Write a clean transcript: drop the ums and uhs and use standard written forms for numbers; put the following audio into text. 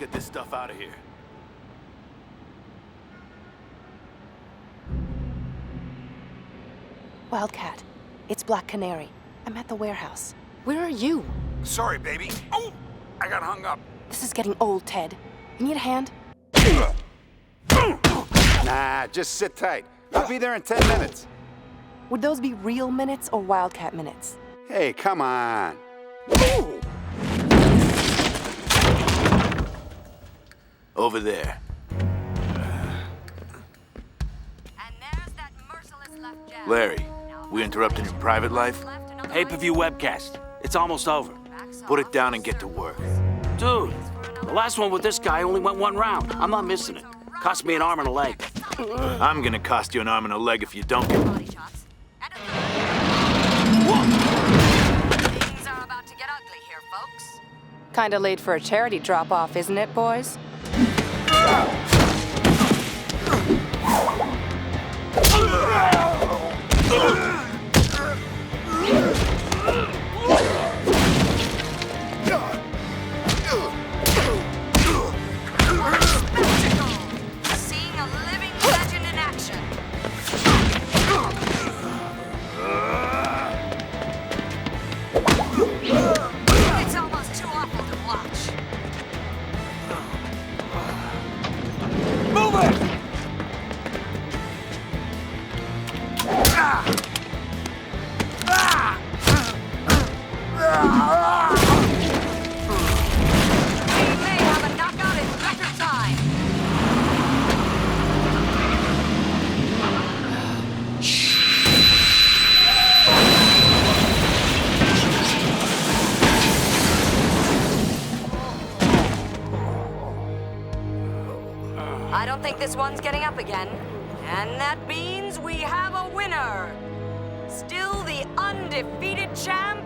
get this stuff out of here. Wildcat, it's Black Canary. I'm at the warehouse. Where are you? Sorry, baby. Oh, I got hung up. This is getting old, Ted. You need a hand? Nah, just sit tight. I'll be there in 10 minutes. Would those be real minutes or Wildcat minutes? Hey, come on. Over there. And there's that merciless left jab. Larry, we interrupting your private life? Pay-per-view webcast. It's almost over. Put it down and get to work. Dude, the last one with this guy only went 1 round. I'm not missing it. Cost me an arm and a leg. I'm gonna cost you an arm and a leg if you don't get... Body shots. And things are about to get ugly here, folks. Kinda late for a charity drop-off, isn't it, boys? Seeing a living legend in action. It's almost too awful to watch. Move it! We may have a knockout in record time. I don't think this one's getting up again. And that means we have a winner. Still the undefeated champ,